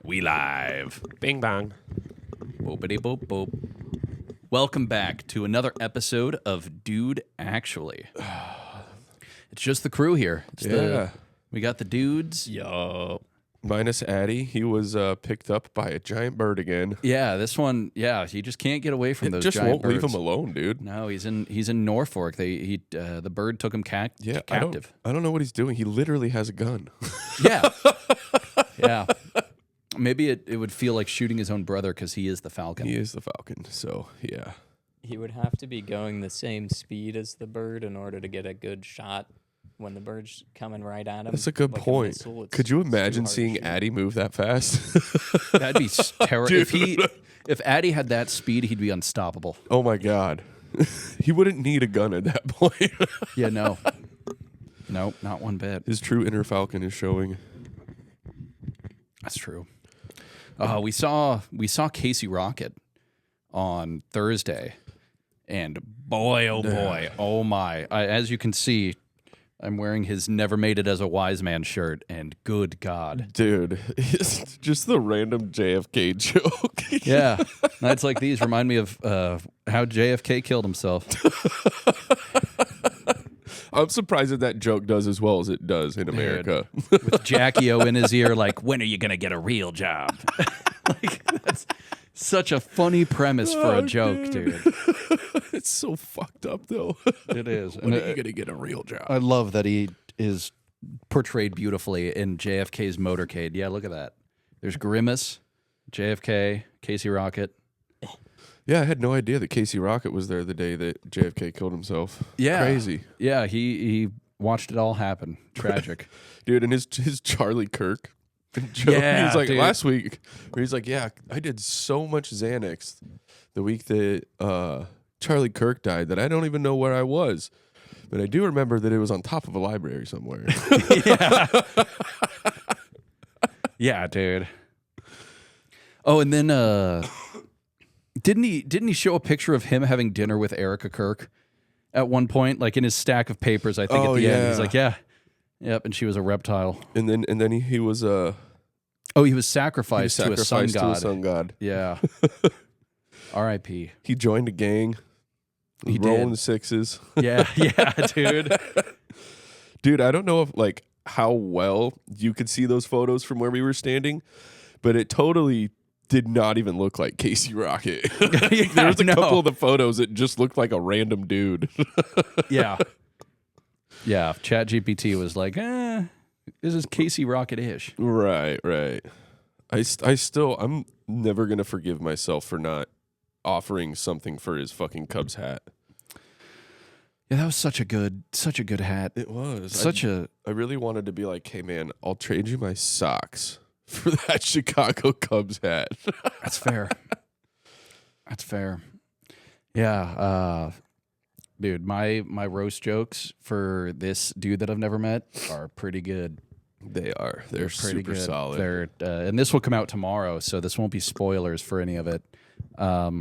We live. Bing bang. Boopity boop boop. Welcome back to another episode of Dude Actually. It's just the crew here. We got the dudes. Yo. Minus Addy. He was picked up by a giant bird again. Yeah, this one. Yeah, you just can't get away from those. Just giant won't birds. leave him alone, dude. No, he's in Norfolk. The bird took him captive. I don't know what he's doing. He literally has a gun. Yeah, yeah. Maybe it would feel like shooting his own brother because he is the Falcon. He is the Falcon. So yeah. He would have to be going the same speed as the bird in order to get a good shot when the bird's coming right at him. That's a good like point. Could you imagine seeing Addy move that fast? That'd be terrible. If Addy had that speed, he'd be unstoppable. Oh my God. He wouldn't need a gun at that point. Yeah, no. Nope, not one bit. His true inner Falcon is showing. That's true. We saw Casey Rocket on Thursday, and boy, oh boy, oh my! As you can see, I'm wearing his "Never Made It as a Wise Man" shirt, and good God, dude, it's just the random JFK joke. Yeah, nights like these remind me of how JFK killed himself. I'm surprised that joke does as well as it does in America. With Jackie O in his ear, like, when are you going to get a real job? Like, that's such a funny premise for a joke, dude. It's so fucked up, though. It is. When are you going to get a real job? I love that he is portrayed beautifully in JFK's motorcade. Yeah, look at that. There's Grimace, JFK, Casey Rocket. Yeah, I had no idea that Casey Rocket was there the day that JFK killed himself. Yeah. Crazy. Yeah, he watched it all happen. Tragic. Dude, and his Charlie Kirk joke, yeah, he's like, dude. last week, where he's like, yeah, I did so much Xanax the week that Charlie Kirk died that I don't even know where I was. But I do remember that it was on top of a library somewhere. Yeah. Yeah, dude. Oh, and then didn't he show a picture of him having dinner with Erica Kirk at one point, like in his stack of papers? I think at the end he's like, yeah, yep, and she was a reptile. And then he was he was sacrificed to a sun god. Yeah. R.I.P. He joined a gang. He rolling did. the sixes. Yeah, dude. Dude, I don't know if how well you could see those photos from where we were standing, but it totally did not even look like Casey Rocket. There was a couple of the photos that just looked like a random dude. Yeah. Yeah. ChatGPT was like, this is Casey Rocket-ish. Right. I'm never going to forgive myself for not offering something for his fucking Cubs hat. Yeah, that was such a good hat. It was. I really wanted to be like, hey man, I'll trade you my socks for that Chicago Cubs hat. That's fair. That's fair. Yeah, dude, my roast jokes for this dude that I've never met are pretty good. They are. They're pretty super good. solid. They're and this will come out tomorrow, so this won't be spoilers for any of it. Oh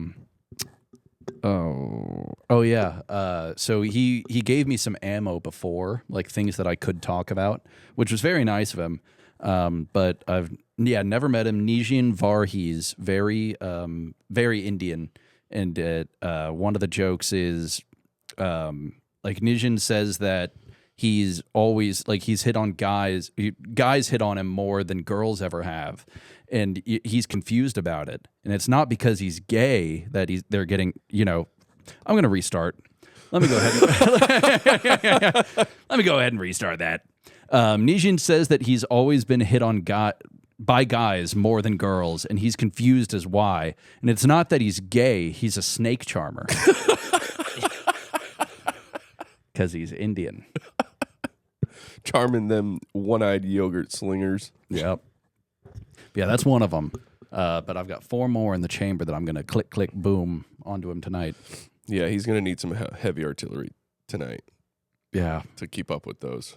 yeah. So he gave me some ammo before, like things that I could talk about, which was very nice of him. But I've never met him. Nijin Varhees, very Indian, and one of the jokes is like Nijin says that he's always like he's hit on guys hit on him more than girls ever have, and he's confused about it, and it's not because he's gay that they're getting, I'm gonna restart. Let me go ahead and restart that. Nijin says that he's always been hit on by guys more than girls, and he's confused as why. And it's not that he's gay; he's a snake charmer because he's Indian. Charming them one-eyed yogurt slingers. Yep. Yeah, that's one of them. But I've got 4 more in the chamber that I'm going to click, click, boom onto him tonight. Yeah, he's going to need some heavy artillery tonight. Yeah, to keep up with those.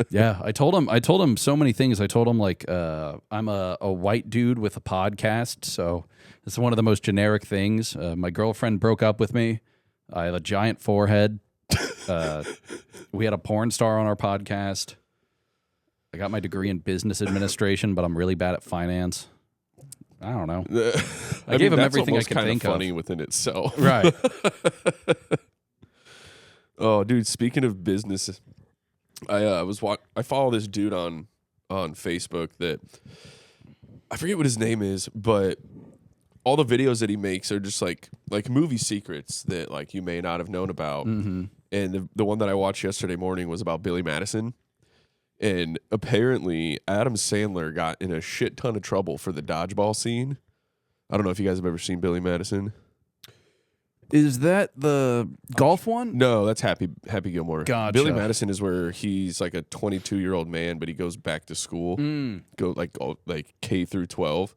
Yeah, I told him so many things. I told him like I'm a white dude with a podcast, so it's one of the most generic things. My girlfriend broke up with me. I have a giant forehead. We had a porn star on our podcast. I got my degree in business administration, but I'm really bad at finance. I don't know. I gave him everything I could think of. Funny within itself, Right? Oh, dude. Speaking of business, I follow this dude on Facebook that I forget what his name is, but all the videos that he makes are just like movie secrets that like you may not have known about. Mm-hmm. And the one that I watched yesterday morning was about Billy Madison. And apparently Adam Sandler got in a shit ton of trouble for the dodgeball scene. I don't know if you guys have ever seen Billy Madison. Is that the golf one? No, that's Happy Gilmore. Gotcha. Billy Madison is where he's like a 22-year-old man, but he goes back to school, go like K through 12.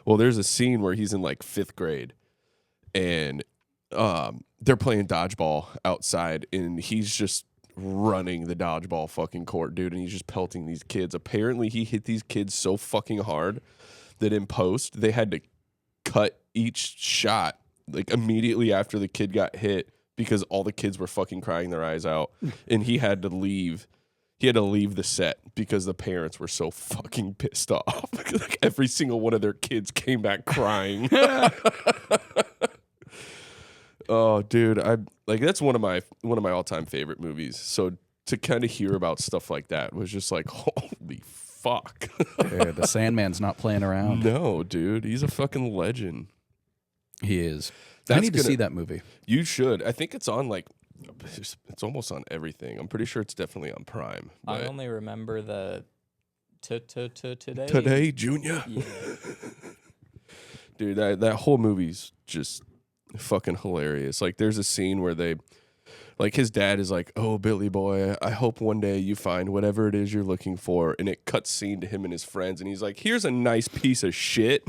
Well, there's a scene where he's in like 5th grade, and they're playing dodgeball outside, and he's just running the dodgeball fucking court, dude, and he's just pelting these kids. Apparently, he hit these kids so fucking hard that in post they had to cut each shot like immediately after the kid got hit because all the kids were fucking crying their eyes out, and he had to leave. He had to leave the set because the parents were so fucking pissed off. Like every single one of their kids came back crying. Oh, dude, that's one of my all-time favorite movies. So to kind of hear about stuff like that was just like, holy fuck. Dude, the Sandman's not playing around. No, dude, he's a fucking legend. He is. I need to see that movie. You should. I think it's on like, it's almost on everything. I'm pretty sure it's definitely on Prime. I only remember the today. Today, Junior. Yeah. Dude, that whole movie's just fucking hilarious. Like, there's a scene where like his dad is like, "Oh, Billy boy, I hope one day you find whatever it is you're looking for." And it cuts scene to him and his friends, and he's like, "Here's a nice piece of shit."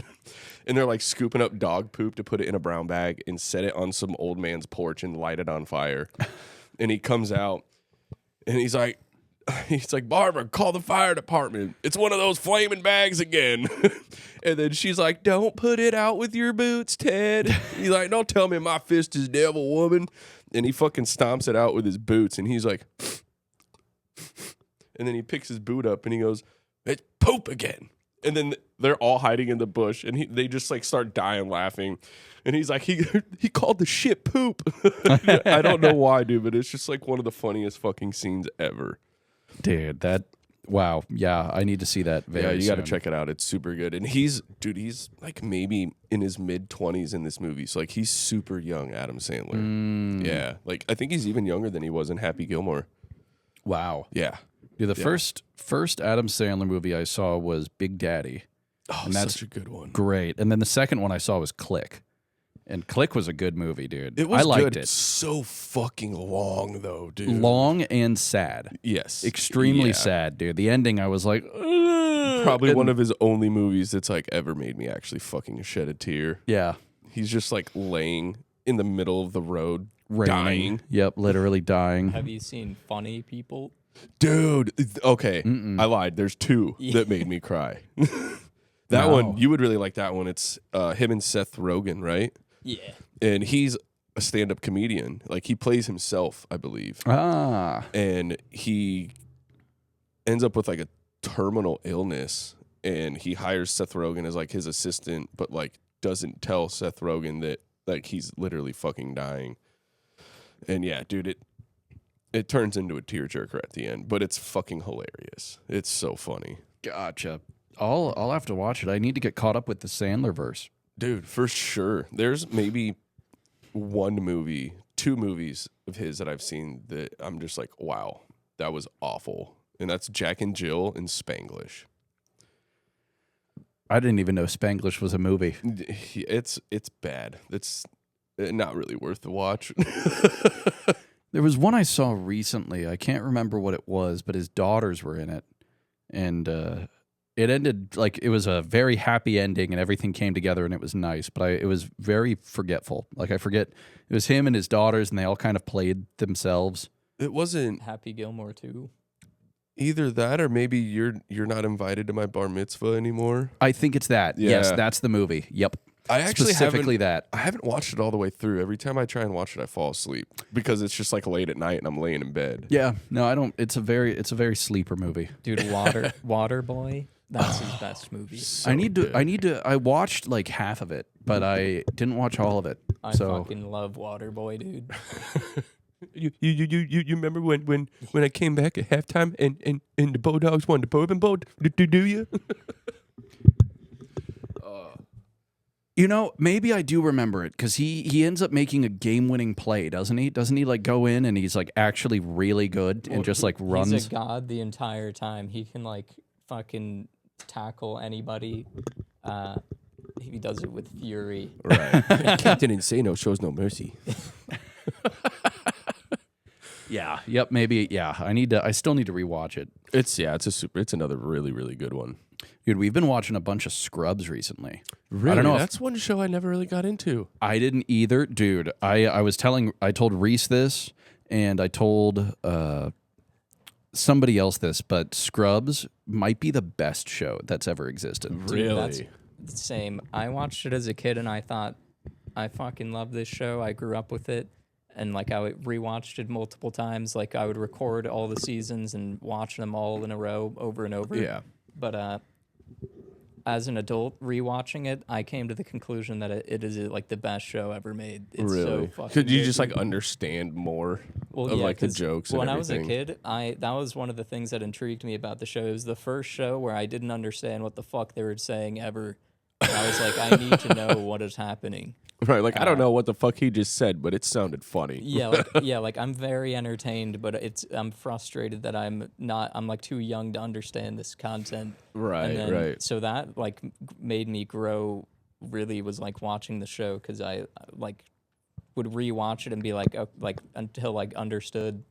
And they're like scooping up dog poop to put it in a brown bag and set it on some old man's porch and light it on fire. And he comes out and he's like, "Barbara, call the fire department. It's one of those flaming bags again." And then she's like, "Don't put it out with your boots, Ted." He's like, "Don't tell me my fist is devil, woman." And he fucking stomps it out with his boots. And he's like, and then he picks his boot up and he goes, "It's poop again." And then they're all hiding in the bush, and they just like start dying laughing. And he's like, he called the shit poop. I don't know why, dude, but it's just like one of the funniest fucking scenes ever. Dude, wow. Yeah, I need to see that very Yeah, you got to soon. check it out. It's super good. And he's like maybe in his mid-20s in this movie. So like he's super young, Adam Sandler. Yeah. Like I think he's even younger than he was in Happy Gilmore. Wow. Yeah. Dude, the first Adam Sandler movie I saw was Big Daddy. Oh, and that's such a good one. Great. And then the second one I saw was Click. And Click was a good movie, dude. It was I liked good. it. So fucking long though, dude. Long and sad. Yes. Extremely sad, dude. The ending, I was like, ugh. Probably one of his only movies that's like ever made me actually fucking shed a tear. Yeah. He's just like laying in the middle of the road, Raining. dying. Yep, literally dying. Have you seen Funny People? Dude, okay, I lied. There's two that made me cry. That one, you would really like that one. It's him and Seth Rogen, right? Yeah. And he's a stand-up comedian. Like, he plays himself, I believe. Ah. And he ends up with, like, a terminal illness, and he hires Seth Rogen as, like, his assistant, but, like, doesn't tell Seth Rogen that, like, he's literally fucking dying. And, yeah, dude, it turns into a tearjerker at the end, but it's fucking hilarious. It's so funny. Gotcha. I'll have to watch it. I need to get caught up with the Sandler verse. Dude, for sure. There's maybe two movies of his that I've seen that I'm just like, wow, that was awful. And that's Jack and Jill and Spanglish. I didn't even know Spanglish was a movie. It's bad. It's not really worth the watch. There was one I saw recently. I can't remember what it was, but his daughters were in it. And it ended like it was a very happy ending and everything came together and it was nice. But it was very forgetful. Like I forget, it was him and his daughters and they all kind of played themselves. It wasn't Happy Gilmore too. either that or maybe you're not invited to my bar mitzvah anymore. I think it's that. Yeah. Yes, that's the movie. Yep. I actually specifically that. I haven't watched it all the way through. Every time I try and watch it, I fall asleep because it's just like late at night and I'm laying in bed. Yeah, no, I don't. It's a very sleeper movie. Dude, Waterboy. That's his best movie. So I need good. to. I watched like half of it, but I didn't watch all of it. I So fucking love Waterboy, dude. You remember when I came back at halftime and the Bulldogs won the Bourbon Bowl? Do you? you know, maybe I do remember it because he ends up making a game-winning play, doesn't he? Doesn't he like go in and he's like actually really good and just like runs? He's a god the entire time. He can like fucking tackle anybody. He does it with fury. Right. Captain Insano shows no mercy. Yeah. Yep. Maybe. Yeah. I still need to rewatch it. It's another really, really good one. Dude, we've been watching a bunch of Scrubs recently. Really? I don't know. That's one show I never really got into. I didn't either, dude. I told Reese this, and I told somebody else this, but Scrubs might be the best show that's ever existed. Really? That's the same. I watched it as a kid and I thought, I fucking love this show. I grew up with it. And like I rewatched it multiple times. Like I would record all the seasons and watch them all in a row over and over. Yeah. But as an adult rewatching it, I came to the conclusion that it is like the best show ever made. It's Really? so fucking Could you good. just like understand more of Yeah, like the 'cause jokes and when everything? I was a kid, that was one of the things that intrigued me about the show. It was the first show where I didn't understand what the fuck they were saying ever. And I was like, I need to know what is happening. Right, like I don't know what the fuck he just said, but it sounded funny. Like I'm very entertained, but I'm frustrated that I'm like too young to understand this content. Right, right. So that like made me grow. Really was like watching the show because I like would rewatch it and be like, oh, like until like understood.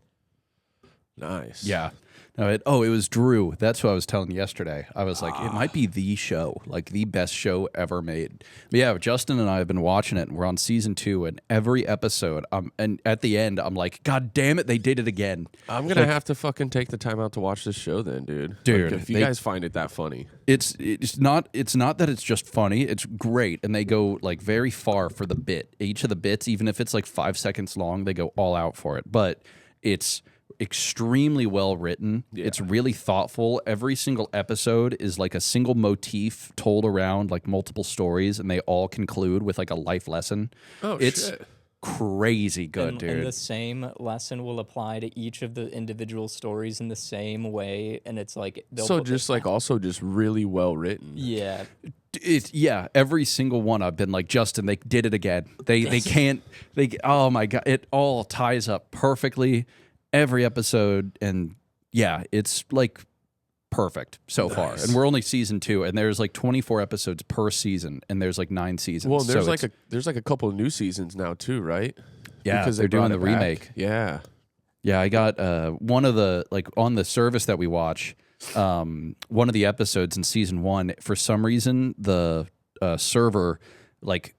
Nice. Yeah. No, it was Drew. That's what I was telling you yesterday. I was like, it might be the show, like the best show ever made. But yeah, Justin and I have been watching it, and we're on season 2, and every episode, and at the end, I'm like, God damn it, they did it again. I'm gonna have to fucking take the time out to watch this show then, dude. Dude, Like, if you guys find it that funny. It's not that it's just funny. It's great, and they go like very far for the bit. Each of the bits, even if it's like 5 seconds long, they go all out for it. But it's extremely well written. Yeah. It's really thoughtful. Every single episode is like a single motif told around like multiple stories, and they all conclude with like a life lesson. Oh, it's shit. crazy good, And dude. the same lesson will apply to each of the individual stories in the same way, and it's like So just like also just really well written. yeah. Every single one I've been like, Justin, they did it again. They can't. Oh my god, it all ties up perfectly. Every episode, and yeah, it's like perfect so far. And we're only season 2, and there's like 24 episodes per season, and there's like 9 seasons. Well, there's so there's a couple of new seasons now too, right? yeah, Because they're doing brought the it back. remake. Yeah. Yeah, I got one of the like on the service that we watch. One of the episodes in season 1, for some reason, the server like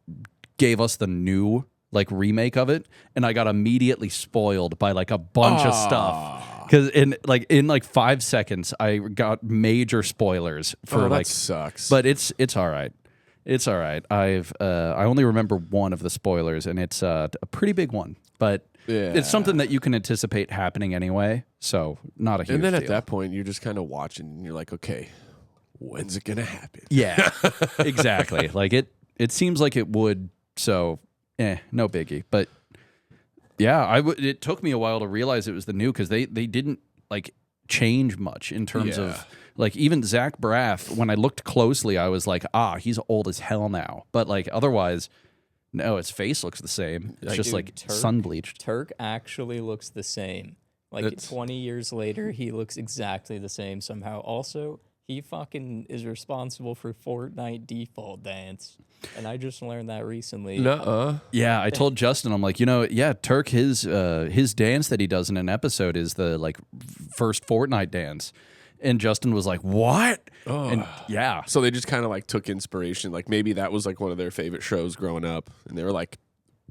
gave us the new like remake of it, and I got immediately spoiled by like a bunch of stuff because in 5 seconds I got major spoilers for that like sucks. but it's all right. It's all right. I only remember one of the spoilers, and it's a pretty big one, but it's something that you can anticipate happening anyway, so not a huge and then deal. at that point, you're just kind of watching, and you're like, okay, when's it gonna happen? Yeah, exactly. Like it seems like it would. So, no biggie. But yeah, it took me a while to realize it was the new because they didn't like change much in terms of like even Zach Braff. When I looked closely, I was like, he's old as hell now. But like otherwise, no, his face looks the same. It's just Dude, like Turk- sun bleached. Turk actually looks the same. Like That's- 20 years later, he looks exactly the same somehow. Also, he fucking is responsible for Fortnite default dance. And I just learned that recently. Nuh-uh. Yeah, I told Justin, I'm like, Turk, his dance that he does in an episode is the like first Fortnite dance, and Justin was like, "What?" And yeah, So they just kind of like took inspiration. Like maybe that was like one of their favorite shows growing up, and they were like,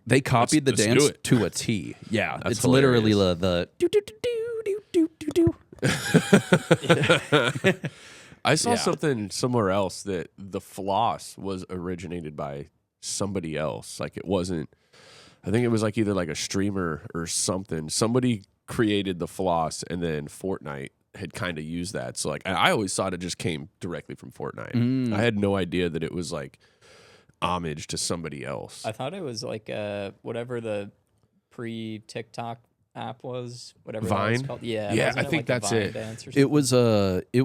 they copied Let's the do dance it. to a T. Yeah, That's it's literally hilarious. the do do do do do do do. I saw Yeah. something somewhere else that the floss was originated by somebody else. Like it wasn't. I think it was like either like a streamer or something. Somebody created the floss, and then Fortnite had kind of used that. So like I always thought it just came directly from Fortnite. I had no idea that it was like homage to somebody else. I thought it was like whatever the pre-TikTok app was, whatever that was Vine? called. Yeah, Yeah, wasn't I it think like a that's Vine it. dance or It something?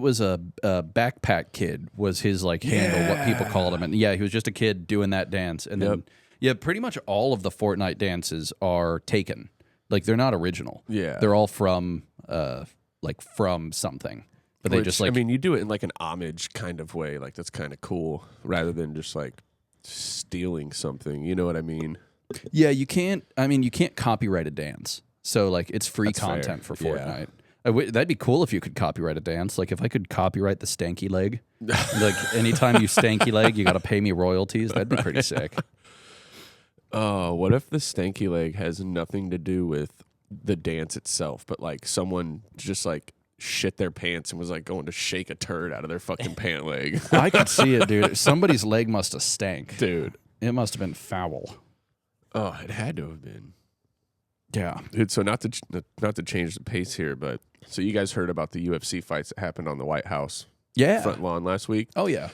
was a backpack kid was his like handle, what people called him, and yeah, he was just a kid doing that dance, and then pretty much all of the Fortnite dances are taken, like they're not original. Yeah. they're all from from something, but they just like I mean, you do it in like an homage kind of way. Like that's kind of cool rather than just like stealing something. You know what I mean? yeah, you can't. I mean, you can't copyright a dance, so like it's free That's content fair. for Yeah. Fortnite. That'd be cool if you could copyright a dance. Like if I could copyright the stanky leg, like anytime you stanky leg, you got to pay me royalties. That'd be pretty sick. Oh, what if the stanky leg has nothing to do with the dance itself, but like someone just like shit their pants and was like going to shake a turd out of their fucking pant leg? I could see it, dude. Somebody's leg must have stank. Dude. It must have been foul. Oh, it had to have been. Yeah. Dude, so not to change the pace here, but so you guys heard about the UFC fights that happened on the White House Yeah. front lawn last week? Oh yeah.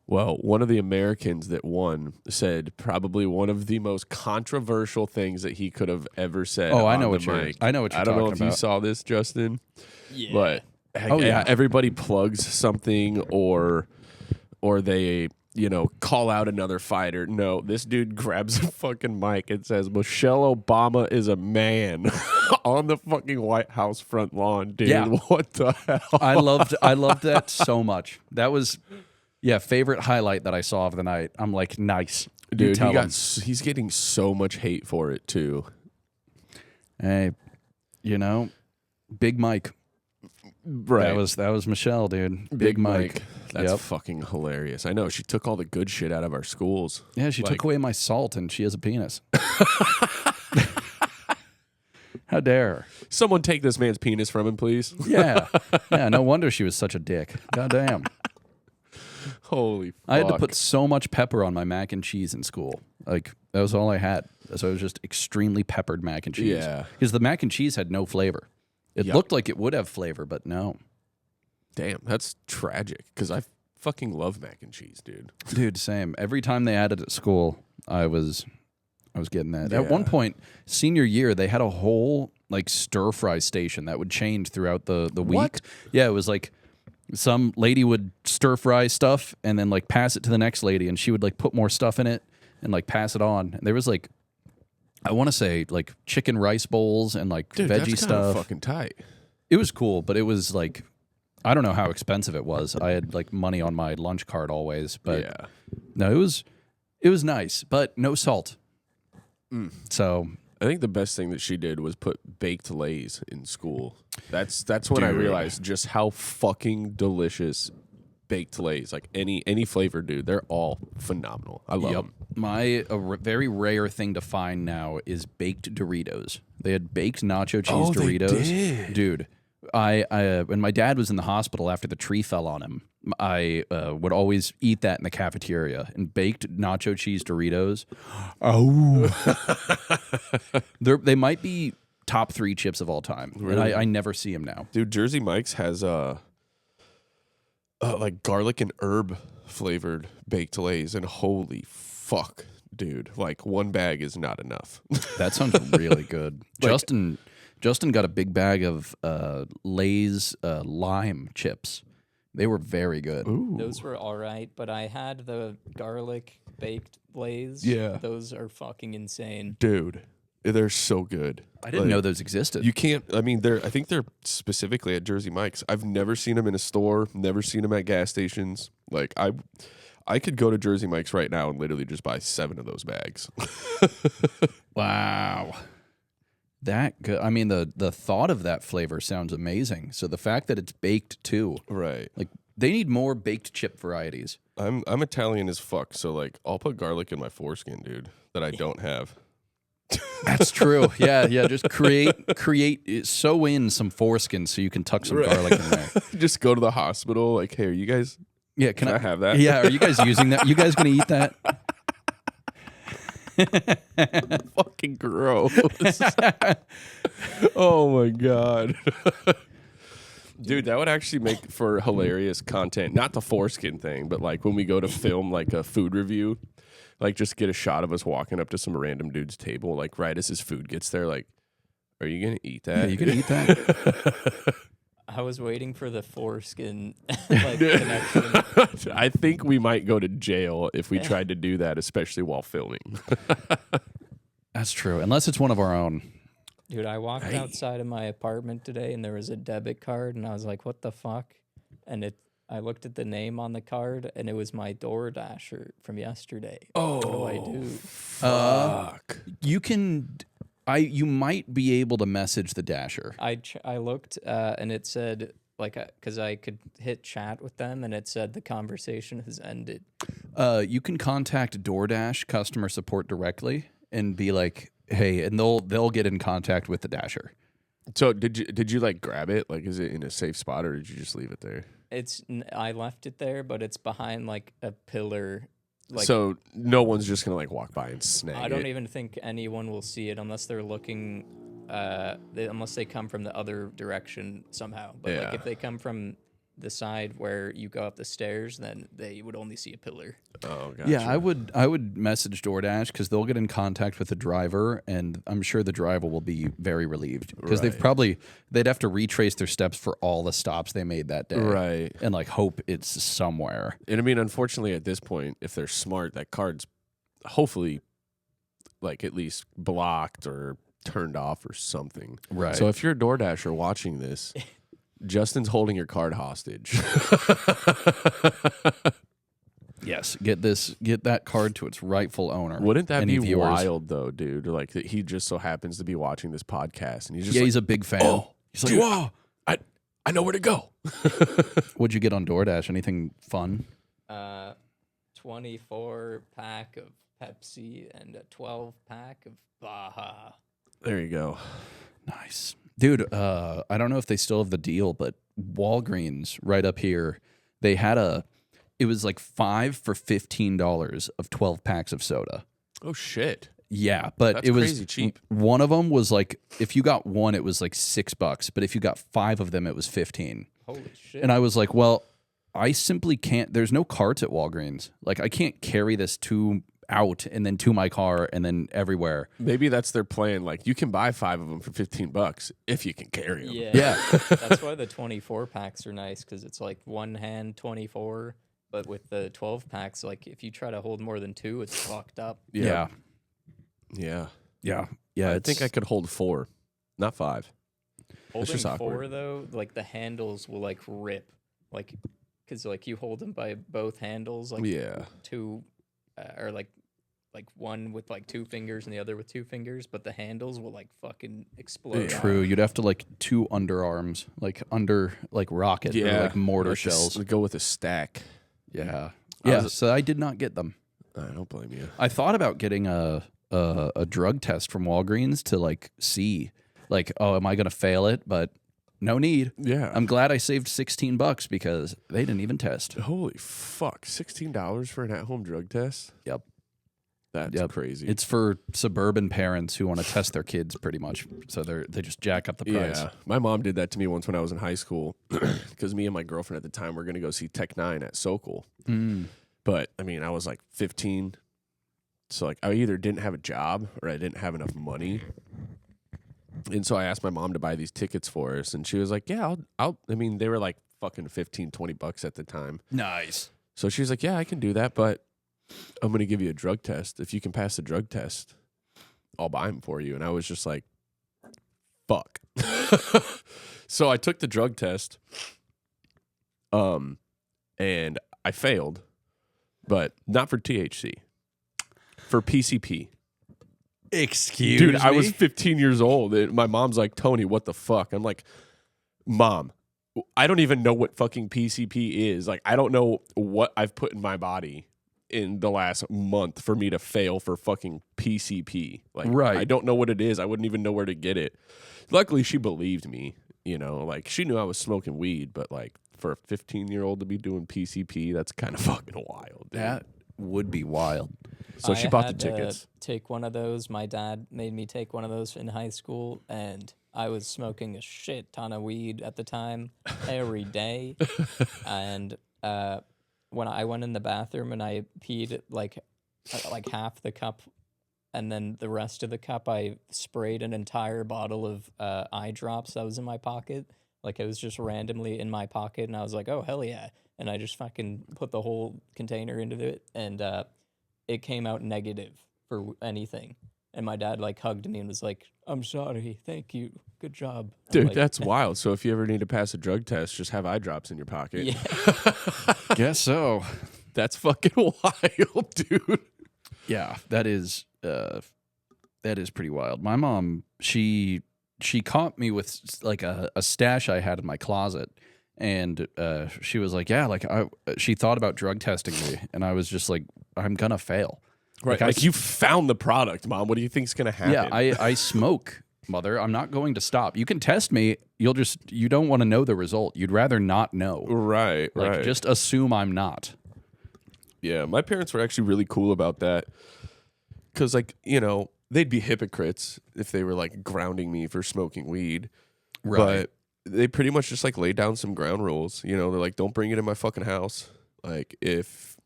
Well, one of the Americans that won said probably one of the most controversial things that he could have ever said. Oh, I on know the what you're. mic. I know what you're I don't know talking if you about. saw this, Justin, Yeah. but Oh, yeah. everybody plugs something or they call out another fighter. No, this dude grabs a fucking mic and says Michelle Obama is a man on the fucking White House front lawn, dude. Yeah. What the hell? I loved that so much. That was favorite highlight that I saw of the night. I'm like, nice. You Dude, tell him. he's getting so much hate for it too. Hey, Big Mike. Right. That was Michelle, dude. Big Mike. That's Yep. fucking hilarious. I know. She took all the good shit out of our schools. Yeah, she Like- took away my salt and she has a penis. How dare her? Someone take this man's penis from him, please. Yeah. Yeah, no wonder she was such a dick. God damn. Holy fuck. I had to put so much pepper on my mac and cheese in school. Like, that was all I had. So it was just extremely peppered mac and cheese. Yeah. Because the mac and cheese had no flavor. It Yep. looked like it would have flavor, but no. Damn, that's tragic because I fucking love mac and cheese, dude. Dude, same. Every time they had it at school, I was getting that. At one Yeah. point, senior year, they had a whole like stir fry station that would change throughout the week. What? Yeah, it was like some lady would stir fry stuff and then like pass it to the next lady, and she would like put more stuff in it and like pass it on. And there was like, I want to say like chicken rice bowls and like Dude, veggie that's kinda stuff. fucking tight. It was cool, but it was like, I don't know how expensive it was. I had like money on my lunch card always, but Yeah. no, it was nice, but no salt. So I think the best thing that she did was put baked lays in school. That's when I Dude. realized just how fucking delicious baked lays, like any flavor, dude. They're all phenomenal. I love them. very rare thing to find now is baked Doritos. They had baked nacho cheese Oh, they Doritos. did. Dude, I when my dad was in the hospital after the tree fell on him, I would always eat that in the cafeteria. And baked nacho cheese Doritos. Oh, they might be top 3 chips of all time. Really? And I never see them now. Dude, Jersey Mike's has like garlic and herb flavored baked lays, and holy fuck, dude! Like one bag is not enough. That sounds really good. Justin got a big bag of Lay's lime chips. They were very good. Ooh. Those were all right, but I had the garlic baked Lay's. Yeah. Those are fucking insane. Dude, they're so good. I didn't know those existed. You can't. I mean, I think they're specifically at Jersey Mike's. I've never seen them in a store. Never seen them at gas stations. Like I could go to Jersey Mike's right now and literally just buy 7 of those bags. Wow. That good. I mean, the thought of that flavor sounds amazing. So the fact that it's baked too, Right. like they need more baked chip varieties. I'm Italian as fuck, so like I'll put garlic in my foreskin, dude, that I don't have. That's true. Yeah. Just sew in some foreskin so you can tuck some garlic in there. Just go to the hospital, like, hey, are you guys? Yeah. Can I have that? Yeah. Are you guys using that? You guys gonna eat that? Fucking gross. Oh my god. Dude, that would actually make for hilarious content. Not the foreskin thing, but like when we go to film like a food review, like just get a shot of us walking up to some random dude's table, like right as his food gets there, like, are you gonna eat that? Yeah, you can eat that. I was waiting for the foreskin like connection. I think we might go to jail if we tried to do that, especially while filming. That's true. Unless it's one of our own. Dude, I walked outside of my apartment today and there was a debit card and I was like, what the fuck? And I looked at the name on the card and it was my DoorDasher from yesterday. Oh, what do I do? Fuck. You might be able to message the Dasher. I looked and it said, like, because I could hit chat with them and it said the conversation has ended. You can contact DoorDash customer support directly and be like, hey, and they'll get in contact with the Dasher. So did you like grab it? Like, is it in a safe spot or did you just leave it there? I left it there, but it's behind like a pillar. Like, so no one's just gonna like walk by and snag it. I don't even think anyone will see it unless they're looking, unless they come from the other direction somehow. But like if they come from the side where you go up the stairs, then they would only see a pillar. Oh, gotcha. Yeah, I would message DoorDash because they'll get in contact with the driver, and I'm sure the driver will be very relieved because they'd have to retrace their steps for all the stops they made that day, right? And like hope it's somewhere. And I mean, unfortunately, at this point, if they're smart, that card's hopefully like at least blocked or turned off or something. Right. So if you're a DoorDasher watching this. Justin's holding your card hostage. Yes, get that card to its rightful owner. Wouldn't that be wild though, dude? Like that he just so happens to be watching this podcast and he's just he's a big fan. Oh, he's like, dude, whoa, I know where to go. What'd you get on DoorDash? Anything fun? 24 pack of Pepsi and a 12 pack of Baja. There you go. Nice. Dude, I don't know if they still have the deal, but Walgreens right up here, they had it was like 5 for $15 of 12 packs of soda. Oh, shit. Yeah, but That's it was crazy cheap. One of them was like, if you got one, it was like $6, but if you got 5 of them, it was 15. Holy shit. And I was like, well, I simply can't, there's no carts at Walgreens. Like, I can't carry this out and then to my car and then everywhere. Maybe that's their plan. Like you can buy 5 of them for $15 if you can carry them. Yeah. That's why the 24 packs are nice because it's like one hand 24, but with the 12 packs, like if you try to hold more than 2, it's fucked up. Yeah. I think I could hold 4, not 5. Holding just 4 awkward. though, like the handles will like rip, like because like you hold them by both handles, like 2. Or like one with like 2 fingers and the other with 2 fingers, but the handles will like fucking explode. True. You'd have to like 2 underarms, like under like rocket or like mortar shells. Go with a stack. Yeah. Yeah. So I did not get them. I don't blame you. I thought about getting a drug test from Walgreens to like see, like, oh, am I going to fail it? But no need. Yeah. I'm glad I saved $16 because they didn't even test. Holy fuck. $16 for an at-home drug test? Yep. That's crazy. It's for suburban parents who want to test their kids pretty much. So they just jack up the price. Yeah. My mom did that to me once when I was in high school because me and my girlfriend at the time were going to go see Tech 9 at Sokol. But, I mean, I was like 15. So, like, I either didn't have a job or I didn't have enough money. And so I asked my mom to buy these tickets for us. And she was like, yeah, I'll I mean, they were like fucking $15-$20 at the time. Nice. So she was like, yeah, I can do that, but I'm going to give you a drug test. If you can pass the drug test, I'll buy them for you. And I was just like, fuck. So I took the drug test. And I failed, but not for THC, for PCP. Excuse Dude, me? I was 15 years old. And my mom's like, Tony, what the fuck? I'm like, Mom, I don't even know what fucking PCP is. Like, I don't know what I've put in my body in the last month for me to fail for fucking PCP. Like, right. I don't know what it is. I wouldn't even know where to get it. Luckily, she believed me. You know, like, she knew I was smoking weed, but like, for a 15-year-old to be doing PCP, that's kind of fucking wild, dude. That would be wild. So she I bought the had to tickets. take one of those. My dad made me take one of those in high school, and I was smoking a shit ton of weed at the time every day. And when I went in the bathroom and I peed like half the cup, and then the rest of the cup, I sprayed an entire bottle of eye drops that was in my pocket. Like it was just randomly in my pocket, and I was like, "Oh hell yeah!" And I just fucking put the whole container into it, and it came out negative for anything. And my dad like hugged me and was like, "I'm sorry, thank you, good job." I'm Dude, like, that's wild. So if you ever need to pass a drug test, just have eye drops in your pocket. yeah. Guess so. That's fucking wild, dude. Yeah, that is pretty wild. My mom, she caught me with like a stash I had in my closet, and she was like, "Yeah, like she thought about drug testing me," and I was just like, "I'm gonna fail." Right. I Like you found the product, Mom. What do you think's gonna happen? Yeah, I smoke, mother. I'm not going to stop. You can test me. You don't want to know the result. You'd rather not know. Right, Like right. just assume I'm not. Yeah, my parents were actually really cool about that. Cause like, they'd be hypocrites if they were like grounding me for smoking weed. Right. But they pretty much just like laid down some ground rules. They're like, don't bring it in my fucking house. Like if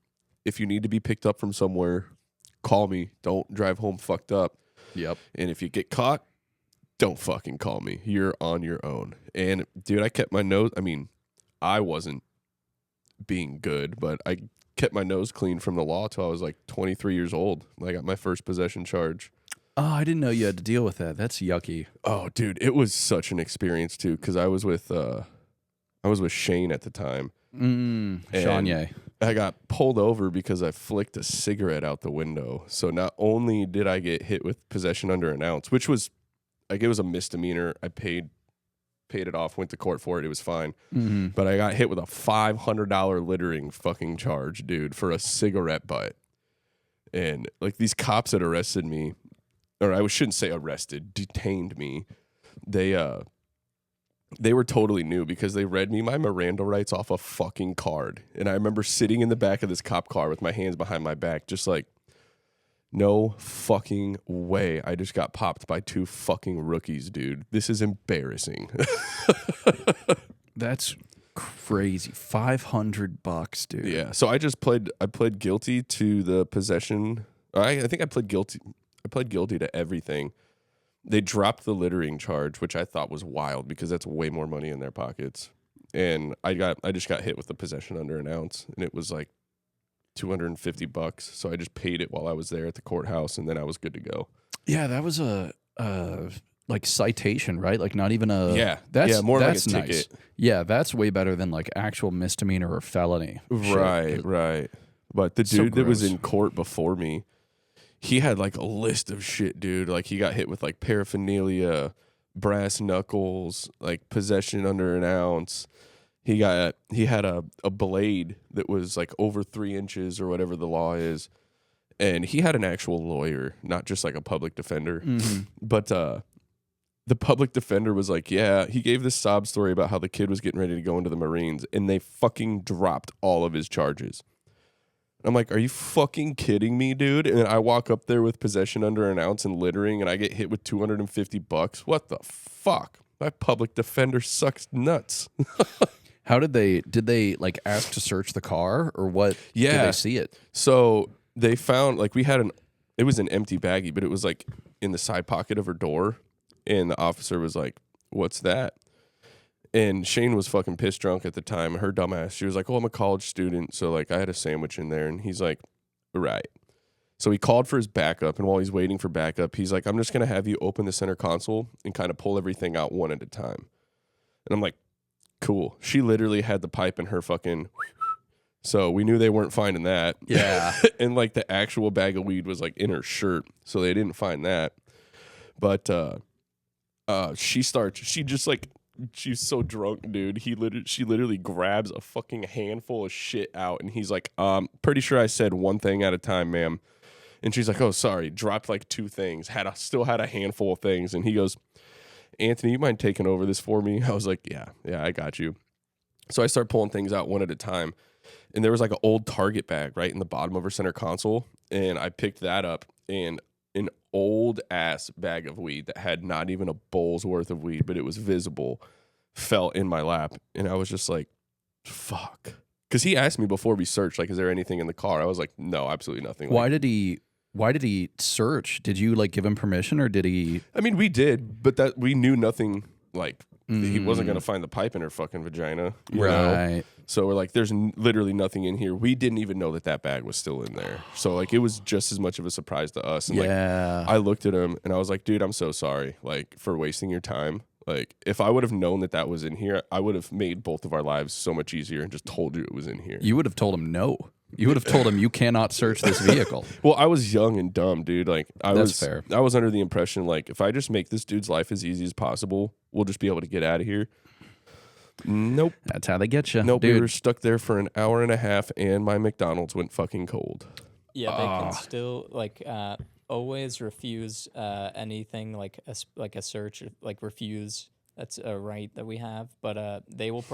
you need to be picked up from somewhere, call me. Don't drive home fucked up. Yep. And if you get caught, don't fucking call me. You're on your own. And dude, I kept my nose. I mean, I wasn't being good, but I kept my nose clean from the law till I was like 23 years old. I got my first possession charge. Oh, I didn't know you had to deal with that. That's yucky. Oh, dude, it was such an experience too, because I was with Shane at the time. Shanye. I got pulled over because I flicked a cigarette out the window. So not only did I get hit with possession under an ounce, which was like it was a misdemeanor. I paid it off, went to court for it. It was fine. Mm-hmm. But I got hit with a $500 littering fucking charge, dude, for a cigarette butt. And like these cops that arrested me, or I shouldn't say arrested, detained me. They were totally new because they read me my Miranda rights off a fucking card. And I remember sitting in the back of this cop car with my hands behind my back, just like, no fucking way. I just got popped by 2 fucking rookies, dude. This is embarrassing. That's crazy. $500, dude. Yeah. So I pled guilty to the possession. I think I pled guilty. I pled guilty to everything. They dropped the littering charge, which I thought was wild because that's way more money in their pockets. And I just got hit with the possession under an ounce, and it was like $250. So I just paid it while I was there at the courthouse, and then I was good to go. Yeah, that was a like citation, right? Like not even a more that's like a nice. ticket. Yeah, that's way better than like actual misdemeanor or felony. Right, right. But the So dude that was gross. in court before me, he had like a list of shit, dude. Like he got hit with like paraphernalia, brass knuckles, like possession under an ounce. He had a blade that was like over 3 inches or whatever the law is. And he had an actual lawyer, not just like a public defender. Mm-hmm. But the public defender was like, yeah, he gave this sob story about how the kid was getting ready to go into the Marines, and they fucking dropped all of his charges. I'm like, are you fucking kidding me, dude? And then I walk up there with possession under an ounce and littering, and I get hit with $250. What the fuck? My public defender sucks nuts. How did they like ask to search the car or what? Yeah. Did they see it? So they found like it was an empty baggie, but it was like in the side pocket of her door. And the officer was like, what's that? And Shane was fucking pissed drunk at the time. Her dumbass, she was like, oh, I'm a college student. So like I had a sandwich in there. And he's like, right. So he called for his backup. And while he's waiting for backup, he's like, I'm just going to have you open the center console and kind of pull everything out one at a time. And I'm like, cool. She literally had the pipe in her fucking... So we knew they weren't finding that. Yeah. And like the actual bag of weed was like in her shirt. So they didn't find that. But she's so drunk, dude. She literally grabs a fucking handful of shit out. And he's like, pretty sure I said one thing at a time, ma'am. And she's like, oh, sorry. Dropped like 2 things. Still had a handful of things. And he goes, Anthony, you mind taking over this for me? I was like, yeah, I got you. So I start pulling things out one at a time. And there was like an old Target bag right in the bottom of her center console. and I picked that up, and an old ass bag of weed that had not even a bowl's worth of weed, but it was visible, fell in my lap, and I was just like, fuck. Because he asked me before we searched, like, is there anything in the car? I was like, no, absolutely nothing. Why did he search? Did you like give him permission, or did he? I mean, we did, but that we knew nothing. Like he wasn't gonna find the pipe in her fucking vagina, you know? So we're like, there's literally nothing in here. We didn't even know that bag was still in there. So like, it was just as much of a surprise to us. And like, I looked at him and I was like, dude, I'm so sorry, like, for wasting your time. Like, if I would have known that was in here, I would have made both of our lives so much easier and just told you it was in here. You would have told him no. You would have told him you cannot search this vehicle. Well, I was young and dumb, dude. Like, That's fair. I was under the impression, like, if I just make this dude's life as easy as possible, we'll just be able to get out of here. Nope. That's how they get you. Nope. Dude. We were stuck there for an hour and a half, and my McDonald's went fucking cold. Yeah, they can still like always refuse anything like a search, like refuse. That's a right that we have, but they will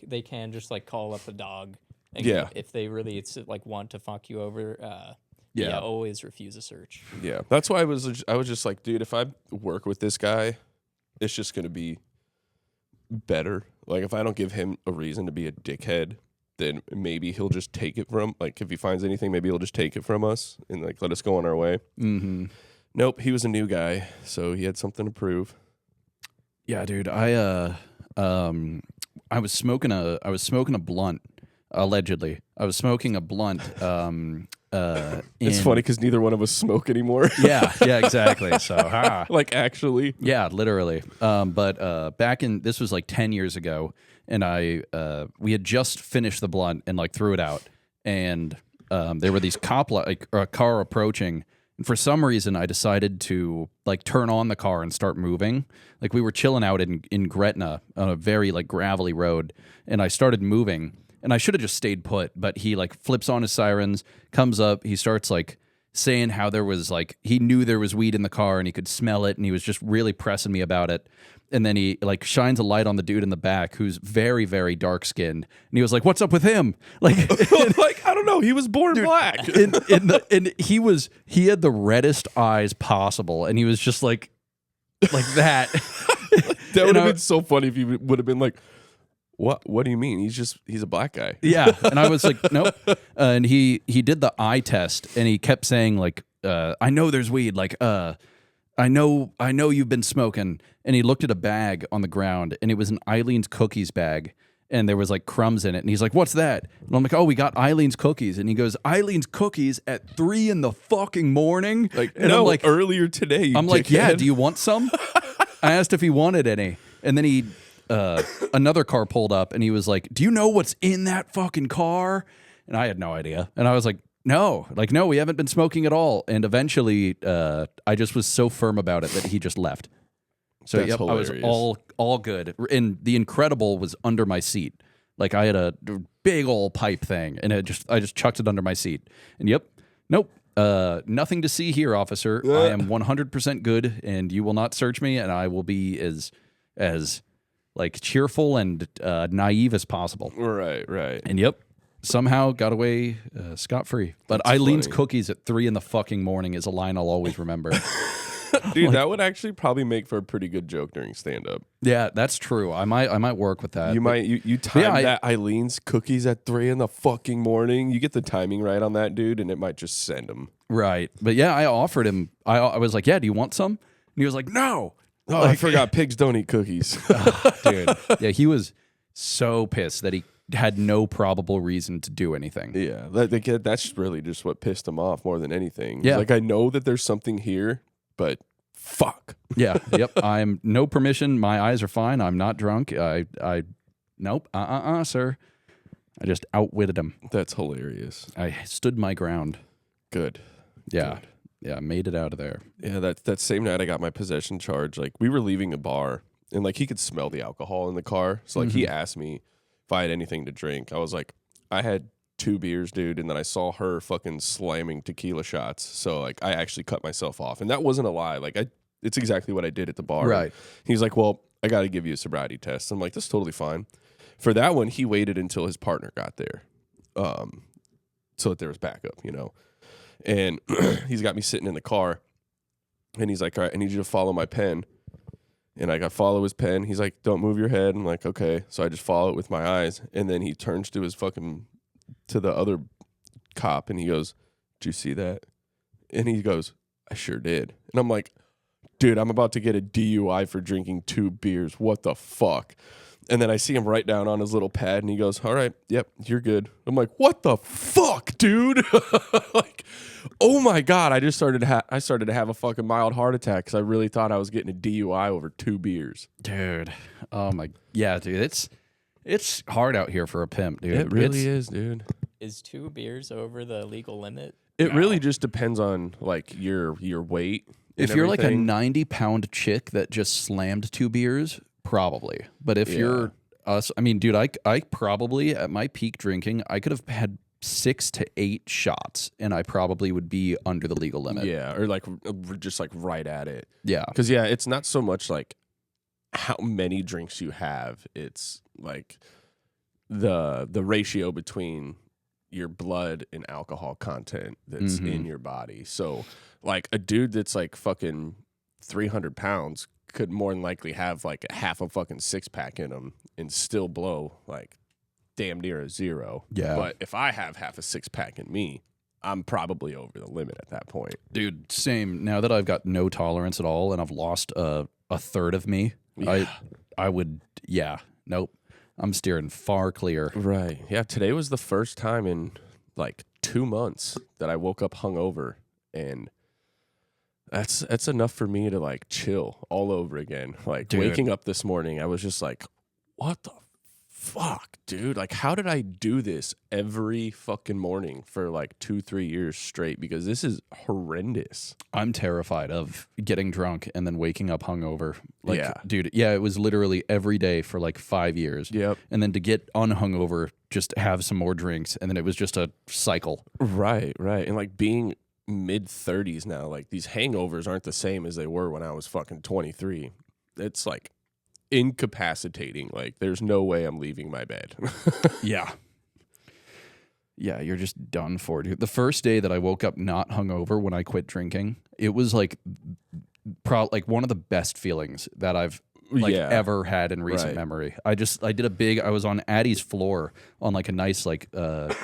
they can just like call up a dog. And if they really like want to fuck you over, always refuse a search. Yeah, that's why I was just like, dude, if I work with this guy, it's just gonna be better. Like, if I don't give him a reason to be a dickhead, then maybe he'll just take it from, like, if he finds anything, maybe he'll just take it from us and like let us go on our way. Mm-hmm. Nope, he was a new guy, so he had something to prove. Yeah, dude. I was smoking a blunt. Allegedly, I was smoking a blunt. It's funny because neither one of us smoke anymore. yeah, exactly. So, like, actually, yeah, literally. But back in, this was like 10 years ago, and we had just finished the blunt and like threw it out, and there were these a car approaching. And for some reason, I decided to like turn on the car and start moving. Like, we were chilling out in Gretna on a very like gravelly road, and I started moving. And I should have just stayed put, but he like flips on his sirens, comes up, he starts like saying how there was like, he knew there was weed in the car and he could smell it, and he was just really pressing me about it. And then he like shines a light on the dude in the back who's very, very dark skinned, and he was like, "What's up with him?" Like, like, I don't know, he was born black. and he had the reddest eyes possible, and he was just like that. That would have been so funny if he would have been like, What do you mean? He's a black guy. Yeah. And I was like, nope. And he did the eye test, and he kept saying like, I know there's weed. Like, I know you've been smoking. And he looked at a bag on the ground, and it was an Eileen's cookies bag, and there was like crumbs in it. And he's like, "What's that?" And I'm like, "Oh, we got Eileen's cookies." And he goes, "Eileen's cookies at 3 in the fucking morning?" Like, and no, I'm like, earlier today. I'm like, "Yeah, do you want some?" I asked if he wanted any, and then another car pulled up, and he was like, "Do you know what's in that fucking car?" And I had no idea. And I was like, no, we haven't been smoking at all. And eventually, I just was so firm about it that he just left. So That's yep, hilarious. I was all good. And the Incredible was under my seat. Like, I had a big old pipe thing, and I just chucked it under my seat. And nope. Nothing to see here, officer. I am 100% good, and you will not search me, and I will be as like cheerful and naive as possible. Right. And somehow got away scot-free. But That's Eileen's funny. cookies at 3 in the fucking morning is a line I'll always remember. Dude, that would actually probably make for a pretty good joke during stand-up. Yeah, that's true. I might work with that. You time that Eileen's cookies at 3 in the fucking morning. You get the timing right on that, dude, and it might just send him. Right. But yeah, I offered him. I was like, "Yeah, do you want some?" And he was like, "No." Oh, I forgot pigs don't eat cookies. Dude. Yeah, he was so pissed that he had no probable reason to do anything. Yeah, that's really just what pissed him off more than anything. Yeah. Like, I know that there's something here, but fuck. Yeah. Yep. I'm no permission. My eyes are fine. I'm not drunk. Nope. Sir. I just outwitted him. That's hilarious. I stood my ground. Good. Yeah. Good. Yeah. Made it out of there. Yeah, that same night I got my possession charge. Like, we were leaving a bar, and like, he could smell the alcohol in the car. So like, he asked me if I had anything to drink. I was like, I had 2 beers, dude, and then I saw her fucking slamming tequila shots. So like, I actually cut myself off, and that wasn't a lie. Like, it's exactly what I did at the bar. Right. He's like, "Well, I got to give you a sobriety test." I'm like, "That's totally fine." For that one, he waited until his partner got there, so that there was backup, you know. And he's got me sitting in the car, and he's like, all right, I need you to follow my pen. And I got follow his pen. He's like, don't move your head. I'm like, okay. So I just follow it with my eyes. And then he turns to the other cop, and he goes, did you see that? And he goes, I sure did. And I'm like, dude, I'm about to get a DUI for drinking 2 beers. What the fuck? And then I see him write down on his little pad, and he goes, all right, yep, you're good. I'm like, what the fuck, dude? Like, oh my God. I just started to have a fucking mild heart attack because I really thought I was getting a DUI over 2 beers. Dude. Oh my. Yeah, dude. It's hard out here for a pimp, dude. It really is, dude. Is 2 beers over the legal limit? It really just depends on like your weight. If you're like a 90-pound chick that just slammed 2 beers, probably. But if you're us, I mean, dude, I probably at my peak drinking, I could have had 6 to 8 shots, and I probably would be under the legal limit. Yeah, or like just like right at it. Yeah, because it's not so much like how many drinks you have; it's like the ratio between your blood and alcohol content that's in your body. So, like a dude that's like fucking 300 pounds could more than likely have like half a fucking 6-pack in him and still blow like damn near a 0. Yeah. But if I have half a 6-pack in me, I'm probably over the limit at that point. dude, same. Now that I've got no tolerance at all, and I've lost a third of me, I would, nope. I'm steering far clear. Right. Yeah. Today was the first time in like 2 months that I woke up hungover, and that's enough for me to like chill all over again. Like waking up this morning, I was just like, what the fuck, dude? Like, how did I do this every fucking morning for like 2-3 years straight? Because this is horrendous. I'm terrified of getting drunk and then waking up hungover. Like, dude, it was literally every day for like 5 years. Yep. And then to get unhungover, just have some more drinks, and then it was just a cycle. Right. And like being mid-30s now, like these hangovers aren't the same as they were when I was fucking 23. It's like incapacitating. Like there's no way I'm leaving my bed. Yeah, you're just done for, dude. The first day that I woke up not hungover when I quit drinking, it was like like one of the best feelings that I've ever had in recent memory. I was on Addie's floor on like a nice like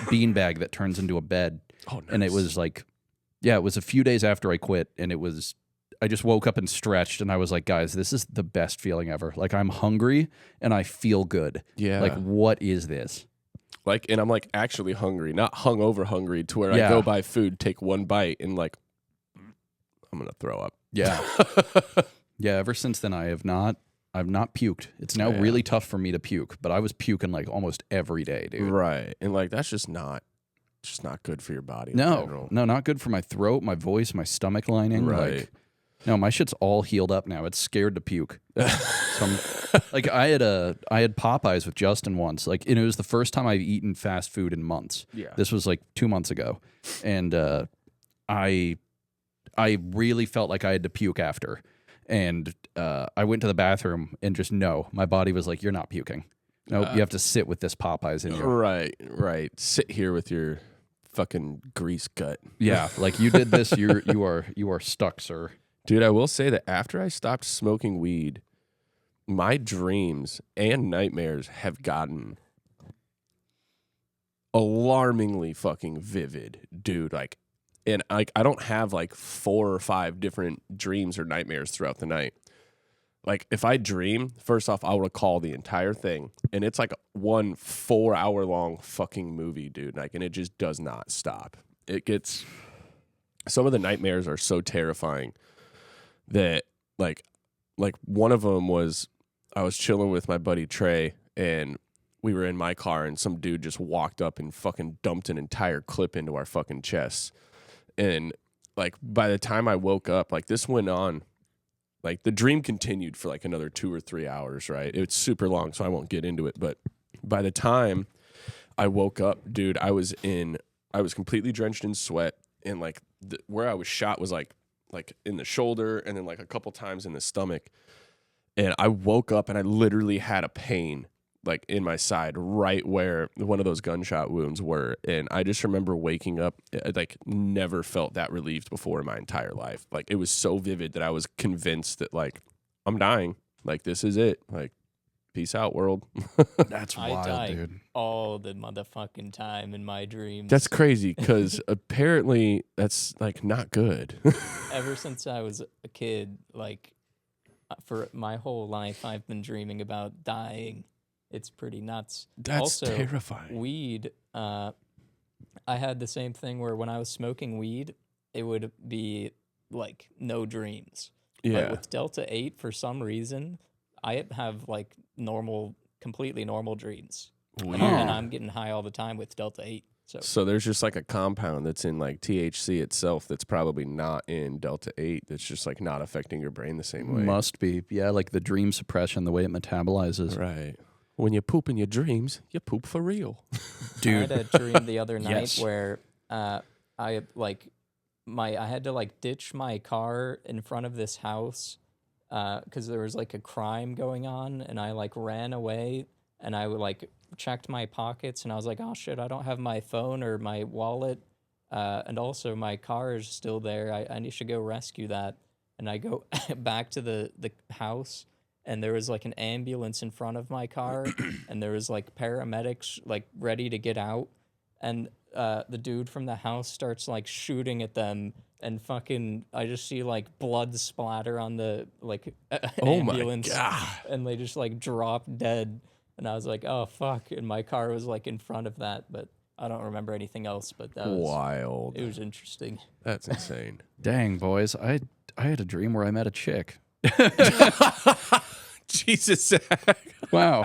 bean bag that turns into a bed. Oh, nice. And it was like, it was a few days after I quit, and I just woke up and stretched, and I was like, guys, this is the best feeling ever. Like, I'm hungry and I feel good. Yeah. Like, what is this? Like, and I'm like actually hungry, not hungover hungry to where I go buy food, take one bite, and like, I'm going to throw up. Yeah. Ever since then, I've not puked. It's now really tough for me to puke, but I was puking like almost every day, dude. Right. And like, that's just not good for your body. No, not good for my throat, my voice, my stomach lining. Right. Like, no, my shit's all healed up now. It's scared to puke. Like I had Popeyes with Justin once. Like, and it was the first time I've eaten fast food in months. Yeah. This was like 2 months ago, and I really felt like I had to puke after, and I went to the bathroom and just my body was like, you're not puking. Nope, you have to sit with this Popeyes in you. Right. Sit here with your fucking grease gut. Yeah, like you did this. You are stuck, sir. Dude, I will say that after I stopped smoking weed, my dreams and nightmares have gotten alarmingly fucking vivid, dude. Like, and I don't have like 4 or 5 different dreams or nightmares throughout the night. Like, if I dream, first off, I'll recall the entire thing, and it's like one 4-hour-long fucking movie, dude. Like, and it just does not stop. Some of the nightmares are so terrifying that like one of them was I was chilling with my buddy Trey, and we were in my car, and some dude just walked up and fucking dumped an entire clip into our fucking chests. And like by the time I woke up, like this went on, like the dream continued for like another 2 or 3 hours, right? It's super long, so I won't get into it. But by the time I woke up, dude, I was completely drenched in sweat, and like where I was shot was like in the shoulder, and then like a couple times in the stomach. And I woke up and I literally had a pain like in my side, right where one of those gunshot wounds were. And I just remember waking up, like never felt that relieved before in my entire life. Like it was so vivid that I was convinced that like I'm dying. Like this is it. Like peace out, world. That's I wild, die dude. all the motherfucking time in my dreams. That's crazy because apparently that's like not good. Ever since I was a kid, like for my whole life, I've been dreaming about dying. It's pretty nuts. That's also, terrifying. Weed, I had the same thing where when I was smoking weed, it would be like no dreams. Yeah. But with Delta 8, for some reason, I have like completely normal dreams. Weird. And I'm getting high all the time with Delta 8. So there's just like a compound that's in like THC itself that's probably not in Delta 8 that's just like not affecting your brain the same way. Must be. Yeah, like the dream suppression, the way it metabolizes. Right. When you poop in your dreams, you poop for real. Dude. I had a dream the other night Yes. where I had to like ditch my car in front of this house because there was like a crime going on, and I like ran away, and I like checked my pockets, and I was like, oh shit, I don't have my phone or my wallet, and also my car is still there. I need to go rescue that, and I go back to the house, and there was like an ambulance in front of my car, and there was like paramedics like ready to get out, and the dude from the house starts like shooting at them, and fucking I just see like blood splatter on the like ambulance, my God. and they just like drop dead, and I was like, oh fuck, and my car was like in front of that, but I don't remember anything else, but that was Wild. It was interesting. That's insane. Dang, boys. I had a dream where I met a chick. Jesus, Zach. Wow.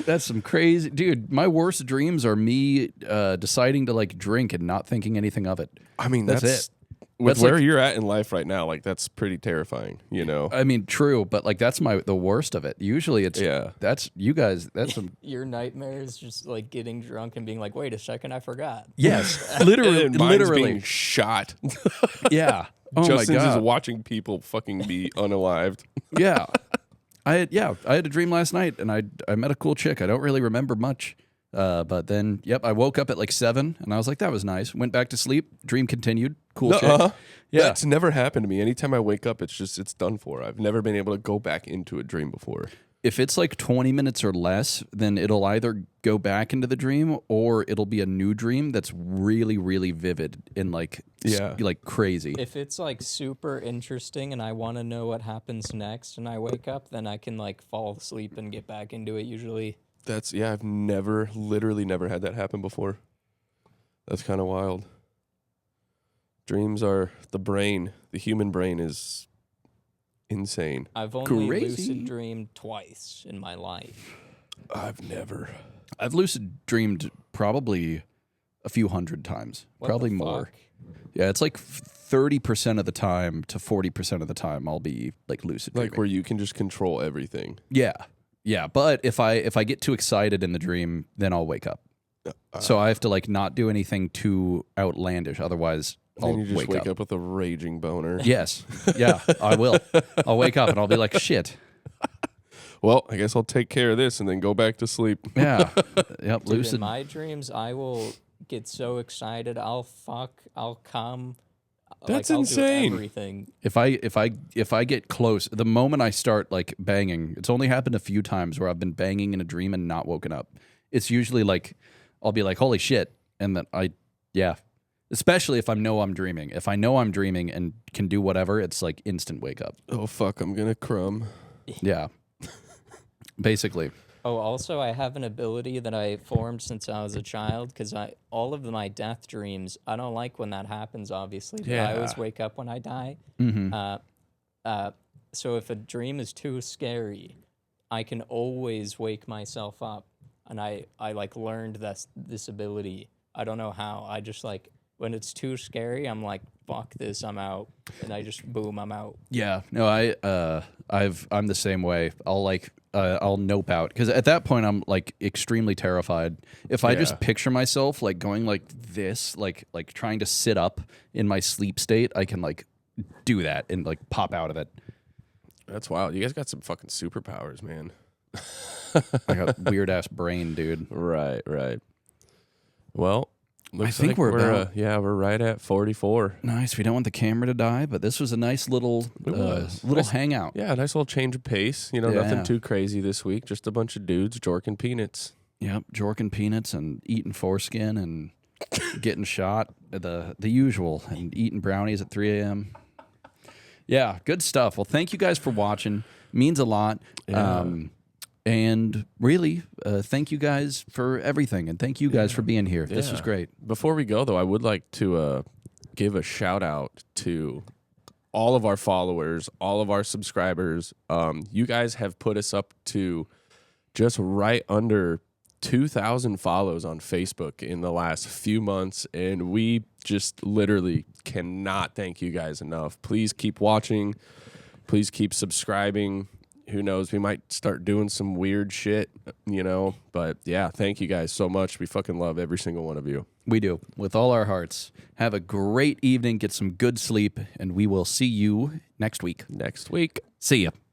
That's some crazy... Dude, my worst dreams are me deciding to, like, drink and not thinking anything of it. I mean, That's that's it. with That's where like- you're at in life right now, like that's pretty terrifying, you know? I mean, true, but, like, that's the worst of it. Usually it's... Yeah. That's... You guys... That's some... Your nightmare is just like getting drunk and being like, wait a second, I forgot. Yes. Literally. And mine's Literally. being shot. Yeah. Oh, Justin's my is God. watching people fucking be unalived. Yeah. I had a dream last night, and I met a cool chick. I don't really remember much. But then, I woke up at like 7, and I was like, that was nice. Went back to sleep. Dream continued. Cool chick. Yeah. That's never happened to me. Anytime I wake up, it's done for. I've never been able to go back into a dream before. If it's like 20 minutes or less, then it'll either go back into the dream or it'll be a new dream that's really, really vivid and like like crazy. If it's like super interesting and I want to know what happens next and I wake up, then I can like fall asleep and get back into it usually. I've literally never had that happen before. That's kind of wild. Dreams are the human brain is insane. I've only Crazy. lucid dreamed twice in my life. I've lucid dreamed probably a few hundred times, What probably the more. fuck? Yeah, it's like 30% of the time to 40% of the time I'll be like lucid dreaming. Like where you can just control everything. Yeah, but if I get too excited in the dream, then I'll wake up. So I have to like not do anything too outlandish, otherwise I'll Then you just wake up with a raging boner. Yes, yeah, I will. I'll wake up and I'll be like, shit. Well, I guess I'll take care of this and then go back to sleep. Yeah, yep. Dude, in Lucid. my dreams, I will get so excited. I'll fuck. I'll come. That's I'll insane. Do everything. If I get close, the moment I start like banging, it's only happened a few times where I've been banging in a dream and not woken up. It's usually like I'll be like, holy shit, and then especially if I know I'm dreaming. If I know I'm dreaming and can do whatever, it's like instant wake up. Oh, fuck, I'm going to crumb. Yeah. Basically. Oh, also, I have an ability that I formed since I was a child because all of my death dreams, I don't like when that happens, obviously. But I always Yeah. wake up when I die. Mm-hmm. So if a dream is too scary, I can always wake myself up. And I like learned this ability. I don't know how. I just like when it's too scary, I'm like, fuck this, I'm out. And I just boom, I'm out. Yeah. No, I'm the same way. I'll nope out because at that point I'm like extremely terrified. If I Yeah. just picture myself like going like this, like trying to sit up in my sleep state, I can like do that and like pop out of it. That's wild. You guys got some fucking superpowers, man. I got weird ass brain, dude. Right. Well, looks think like we're about- we're right at 44. Nice. We don't want the camera to die, but this was a nice little Nice. hangout. Yeah, nice little change of pace. You know, Yeah. nothing too crazy this week. Just a bunch of dudes jorking peanuts. Yep, jorking peanuts and eating foreskin and getting shot, the usual, and eating brownies at 3 a.m. Yeah, good stuff. Well, thank you guys for watching. Means a lot. Yeah. And really, thank you guys for everything, and thank you guys for being here. This was Yeah. great. Before we go, though, I would like to give a shout out to all of our followers, all of our subscribers. You guys have put us up to just right under 2,000 follows on Facebook in the last few months, and we just literally cannot thank you guys enough. Please keep watching. Please keep subscribing. Who knows? We might start doing some weird shit, you know. But yeah, thank you guys so much. We fucking love every single one of you. We do, with all our hearts. Have a great evening, get some good sleep, and we will see you next week. Next week. See ya.